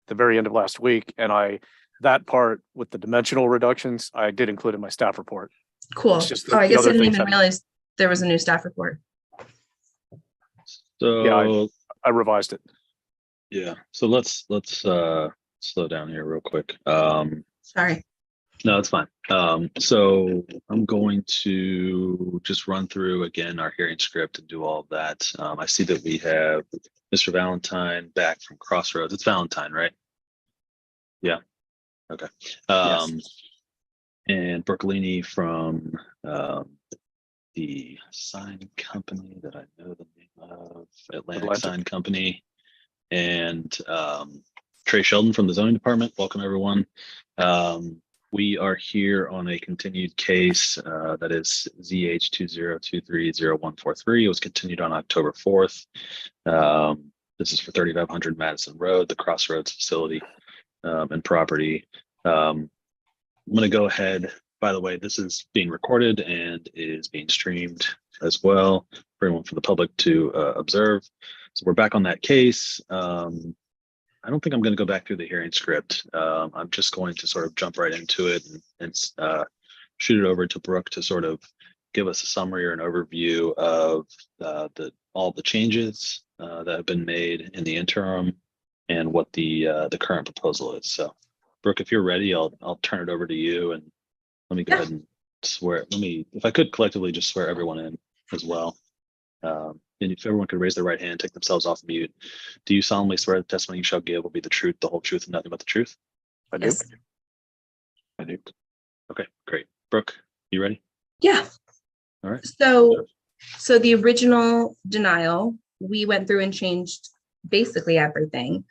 the very end of last week, and that part with the dimensional reductions, I did include in my staff report. Cool. It's just Oh, I the guess I other didn't things even haven't- realize there was a new staff report. So Yeah, I revised it. yeah, so let's slow down here real quick. Sorry. No, it's fine. So I'm going to just run through again our hearing script and do all of that. I see that we have Mr. Valentine back from Crossroads. It's Valentine, right? Yeah. Okay. And Bercolini from the sign company that I know the name of, Atlantic Sign Company, and Trey Sheldon from the zoning department. Welcome, everyone. We are here on a continued case that is ZH20230143. It was continued on October 4th. This is for 3500 Madison Road, the Crossroads facility and property. I'm going to go ahead. By the way, this is being recorded and is being streamed as well for everyone, for the public to observe. So we're back on that case. I don't think I'm going to go back through the hearing script. I'm just going to sort of jump right into it and shoot it over to Brooke to sort of give us a summary or an overview of all the changes that have been made in the interim and what the current proposal is. So, Brooke, if you're ready, I'll turn it over to you, and let me go ahead and swear. If I could collectively just swear everyone in as well. And if everyone could raise their right hand, take themselves off mute. Do you solemnly swear the testimony you shall give will be the truth, the whole truth, and nothing but the truth? I do. Yes. I do. Okay, great. Brooke, you ready? Yeah. All right. So the original denial, we went through and changed basically everything.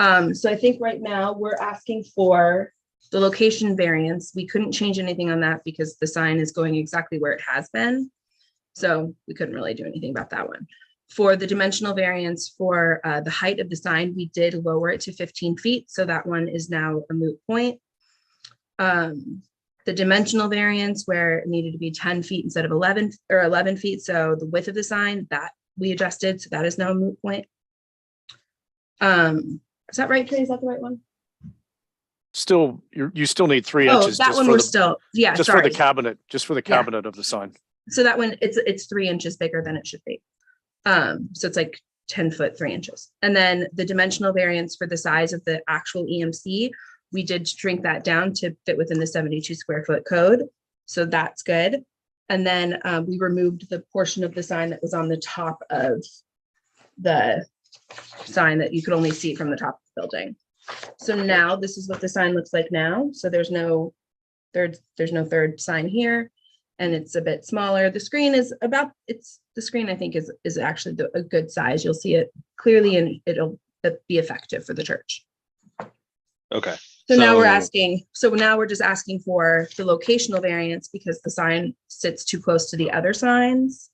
So I think right now we're asking for the location variance. We couldn't change anything on that because the sign is going exactly where it has been. So we couldn't really do anything about that one. For the dimensional variance for the height of the sign, we did lower it to 15 feet. So that one is now a moot point. The dimensional variance where it needed to be 10 feet instead of 11 feet. So the width of the sign that we adjusted. So that is now a moot point. Is that right, Trey? Is that the right one? Still, you still need 3 Oh, inches. that just one for we're the, still, yeah, just sorry. for the cabinet, of the sign. So that one, it's 3 inches bigger than it should be. So it's like 10 foot, 3 inches. And then the dimensional variance for the size of the actual EMC, we did shrink that down to fit within the 72 square foot code. So that's good. And then we removed the portion of the sign that was on the top of the sign that you could only see from the top of the building. So now this is what the sign looks like now. So there's no third sign here, and it's a bit smaller. The screen is the screen I think is actually a good size. You'll see it clearly and it'll be effective for the church. Okay. So now we're just asking for the locational variance because the sign sits too close to the other signs.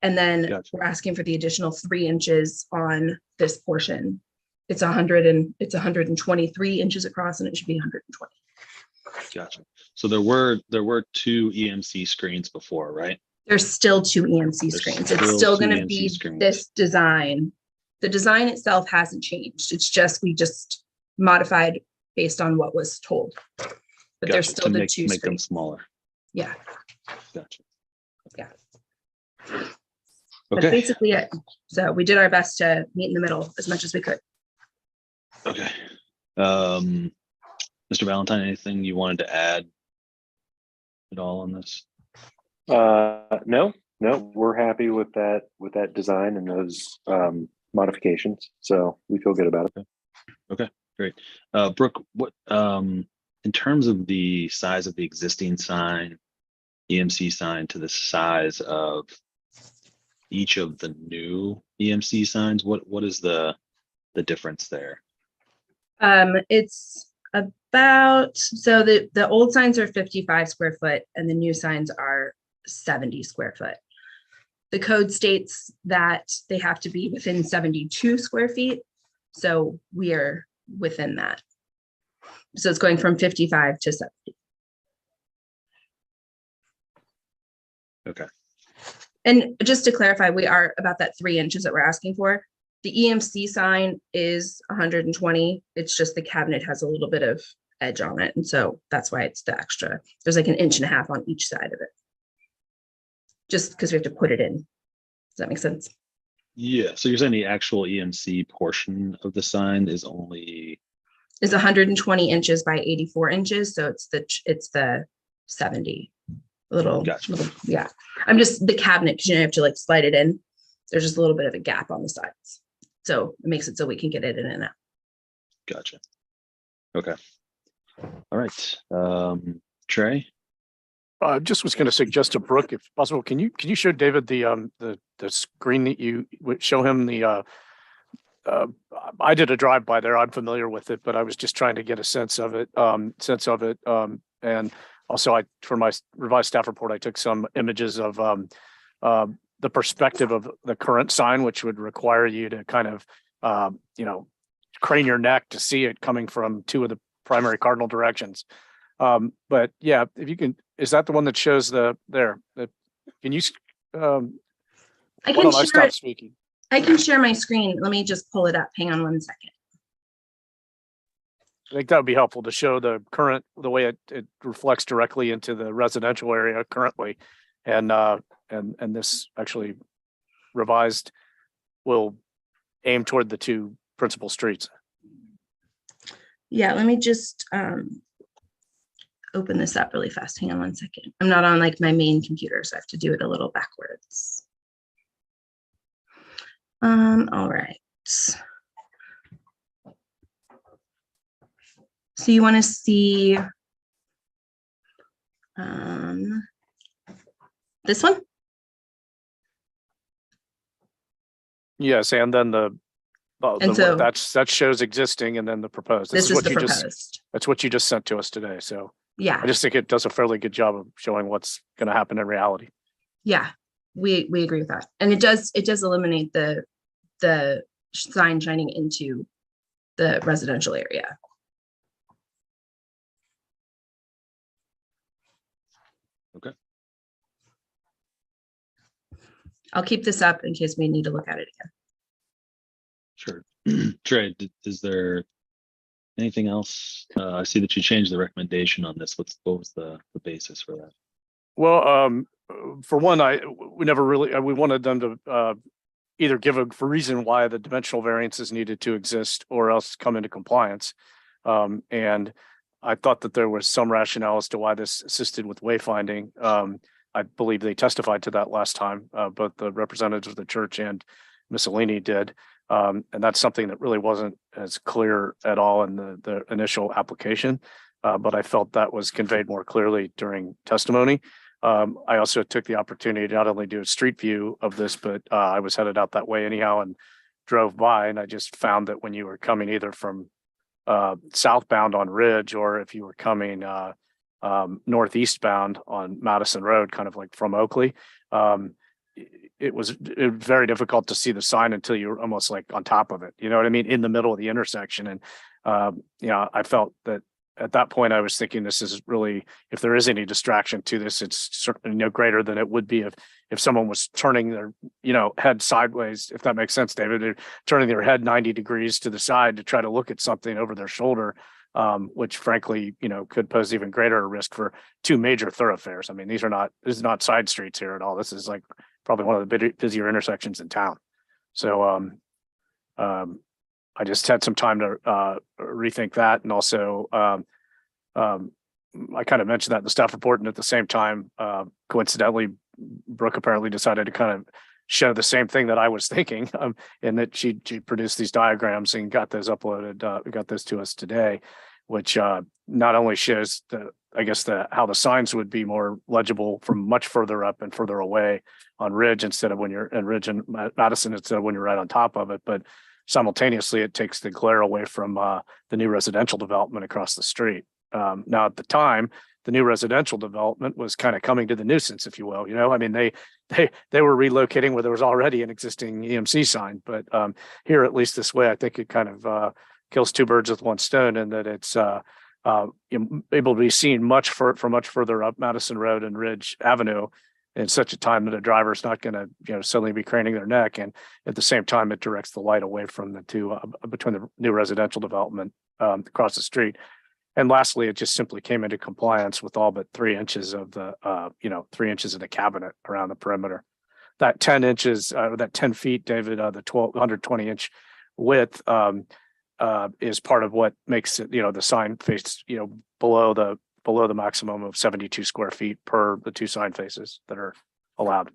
And then Gotcha. We're asking for the additional 3 inches on this portion. It's 123 inches across, and it should be 120. Gotcha. So there were 2 EMC screens before, right? There's still 2 EMC screens. It's still going to be this design. The design itself hasn't changed. It's just we just modified based on what was told. But Gotcha. there's still to the make 2 them screens. smaller. Yeah. Gotcha. Yeah. Okay. That's basically it. So we did our best to meet in the middle as much as we could. Okay. Mr. Valentine, anything you wanted to add at all on this? No, we're happy with that design and those modifications. So we feel good about it. Okay, great. Brooke, what in terms of the size of the existing sign, EMC sign, to the size of each of the new EMC signs, what is the difference there? It's about, so the old signs are 55 square foot and the new signs are 70 square foot. The code states that they have to be within 72 square feet. So we are within that. So it's going from 55 to 70. Okay. And just to clarify, we are about that 3 inches that we're asking for. The EMC sign is 120. It's just the cabinet has a little bit of edge on it. And so that's why it's the extra. There's like an inch and a half on each side of it. Just because we have to put it in. Does that make sense? Yeah. So you're saying the actual EMC portion of the sign is only Is 120 inches by 84 inches. So it's the 70 little, Gotcha. yeah. I'm just the cabinet because you have to like slide it in. There's just a little bit of a gap on the sides. So it makes it so we can get it in and out. Gotcha. Okay. All right. Trey. I just was going to suggest to Brooke, if possible, can you show David the screen that you would show him the I did a drive by there. I'm familiar with it, but I was just trying to get a sense of it. And also for my revised staff report, I took some images of the perspective of the current sign, which would require you to kind of crane your neck to see it coming from two of the primary cardinal directions. But yeah, if you can, is that the one that shows can you I why can don't I share stop it. speaking? I can share my screen. Let me just pull it up. Hang on one second. I think that would be helpful to show the way it reflects directly into the residential area currently. And this actually revised will aim toward the two principal streets. Yeah, let me just open this up really fast. Hang on one second. I'm not on like my main computer, so I have to do it a little backwards. All right. So you want to see this one? Yes, and then And so that shows existing, and then the proposed. this is what the you proposed. that's what you just sent to us today. So Yeah, I just think it does a fairly good job of showing what's going to happen in reality. yeah, we agree with that. And it does eliminate the sign shining into the residential area. Okay. I'll keep this up in case we need to look at it again. Sure. Trey, is there anything else? I see that you changed the recommendation on this. What was the basis for that? Well, for one, we wanted them to either give a reason why the dimensional variances needed to exist or else come into compliance. And I thought that there was some rationale as to why this assisted with wayfinding. I believe they testified to that last time, both the representatives of the church and Mussolini did. And that's something that really wasn't as clear at all in the initial application. But I felt that was conveyed more clearly during testimony. I also took the opportunity to not only do a street view of this, but I was headed out that way anyhow and drove by, and I just found that when you were coming either from southbound on Ridge, or if you were coming northeastbound on Madison Road, kind of like from Oakley, it was very difficult to see the sign until you were almost like on top of it. You know what I mean? In the middle of the intersection. And I felt that at that point, I was thinking this is really, if there is any distraction to this, it's certainly no greater than it would be if someone was turning their, head sideways, if that makes sense, David. They're turning their head 90 degrees to the side to try to look at something over their shoulder, which frankly, could pose even greater risk for two major thoroughfares. I mean, this is not side streets here at all. This is like probably one of the busier intersections in town. So I just had some time to rethink that. And also, I kind of mentioned that in the staff report. And at the same time, coincidentally, Brooke apparently decided to kind of show the same thing that I was thinking, and that she produced these diagrams and got those uploaded, got those to us today, which not only shows how the signs would be more legible from much further up and further away on Ridge instead of when you're in Ridge and Madison instead of when you're right on top of it, but simultaneously it takes the glare away from the new residential development across the street. Now at the time, the new residential development was kind of coming to the nuisance, if you will. I mean, they were relocating where there was already an existing EMC sign, but here, at least this way, I think it kind of kills two birds with one stone, in that it's able to be seen from much further up Madison Road and Ridge Avenue, in such a time that a driver's not going to, suddenly be craning their neck. And at the same time, it directs the light away from the two, between the new residential development across the street. And lastly, it just simply came into compliance with all but 3 inches of the, 3 inches of the cabinet around the perimeter. That 10 inches, that 10 feet, David, the 120 inch width is part of what makes it, the sign face, below the maximum of 72 square feet per the 2 sign faces that are allowed.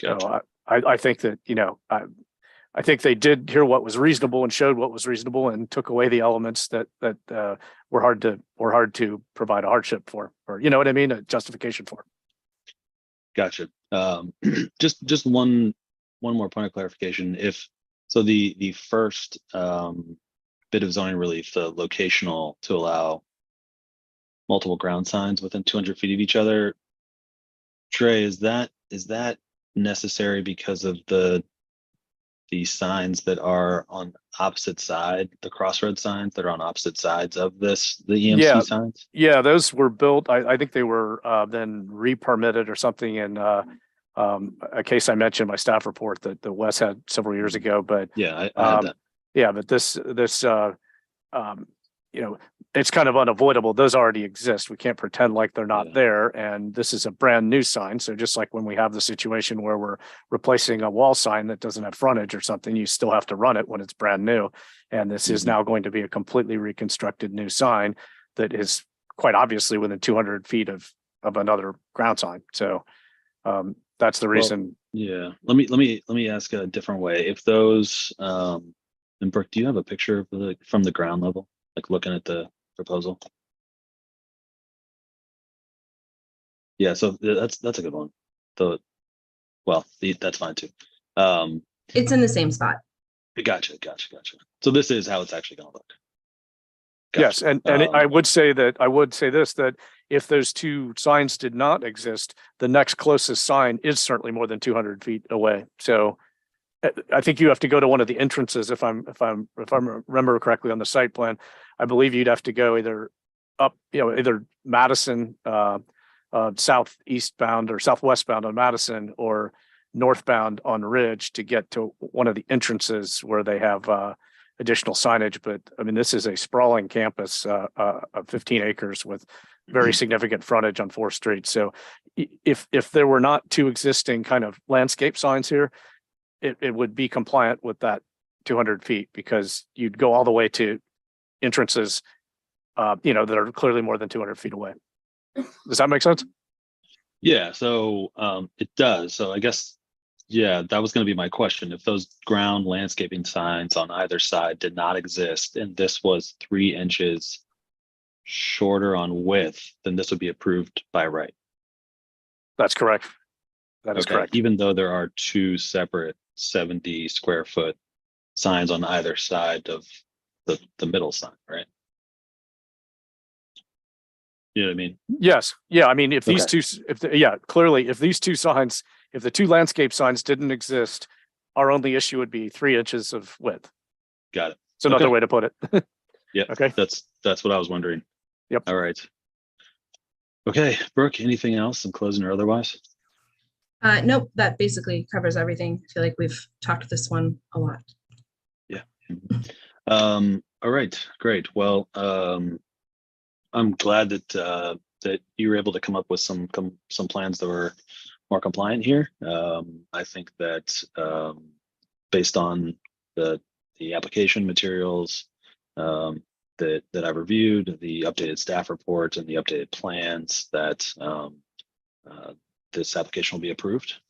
Gotcha. So I think that, I think they did hear what was reasonable and showed what was reasonable and took away the elements that were hard to provide a hardship for, or you know what I mean, a justification for. Gotcha. Just one more point of clarification. If so, the first bit of zoning relief, the locational to allow multiple ground signs within 200 feet of each other, Trey, is that necessary because of the signs that are on opposite side, the crossroad signs that are on opposite sides of the EMC signs? Yeah, those were built. I think they were then re-permitted or something in a case I mentioned in my staff report that the West had several years ago. But yeah, I had that. Yeah, but this it's kind of unavoidable. Those already exist. We can't pretend like they're not there. And this is a brand new sign. So just like when we have the situation where we're replacing a wall sign that doesn't have frontage or something, you still have to run it when it's brand new. And this is now going to be a completely reconstructed new sign that is quite obviously within 200 feet of another ground sign. So that's the reason. Yeah. Let me ask a different way. If those, and Brooke, do you have a picture of from the ground level, like looking at the proposal? Yeah, so that's a good one. That's fine too. It's in the same spot. Gotcha. So this is how it's actually going to look. Yes, and I would say this, that if those 2 signs did not exist, the next closest sign is certainly more than 200 feet away. So I think you have to go to one of the entrances. If I remember correctly on the site plan, I believe you'd have to go either up, either Madison, southeast bound or southwest bound on Madison, or northbound on Ridge to get to one of the entrances where they have additional signage. But I mean, this is a sprawling campus of 15 acres with very significant frontage on 4th Street. So if there were not 2 existing kind of landscape signs here, it would be compliant with that 200 feet, because you'd go all the way to entrances, that are clearly more than 200 feet away. Does that make sense? Yeah, so it does. So I guess, yeah, that was going to be my question. If those ground landscaping signs on either side did not exist, and this was 3 inches shorter on width, then this would be approved by right. That's correct. That is correct. Even though there are 2 separate 70 square foot signs on either side of the middle sign, right? You know what I mean? Yes. Yeah. I mean, if these two, clearly, if these 2 signs, if the 2 landscape signs didn't exist, our only issue would be 3 inches of width. Got it. It's another way to put it. Yeah. Okay. That's what I was wondering. Yep. All right. Okay, Brooke, anything else in closing or otherwise? Nope, that basically covers everything. I feel like we've talked this one a lot. Yeah. All right, great. Well, I'm glad that you were able to come up with some plans that were more compliant here. I think that based on the application materials that I've reviewed, the updated staff report and the updated plans, that this application will be approved,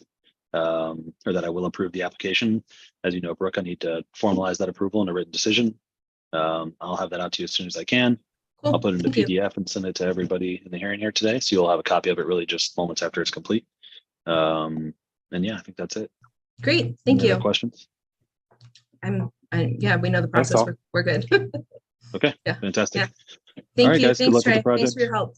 or that I will approve the application. As you know, Brooke, I need to formalize that approval in a written decision. I'll have that out to you as soon as I can. Cool. I'll put it in a Thank you. PDF and send it to everybody in the hearing here today, so you'll have a copy of it really just moments after it's complete. And yeah, I think that's it. Great, thank Any you. other questions? Yeah, we know the process. We're good. Okay, Yeah. fantastic. Yeah. Thank right, you. guys, good Thanks, luck with the Trey. Thanks project. for your help.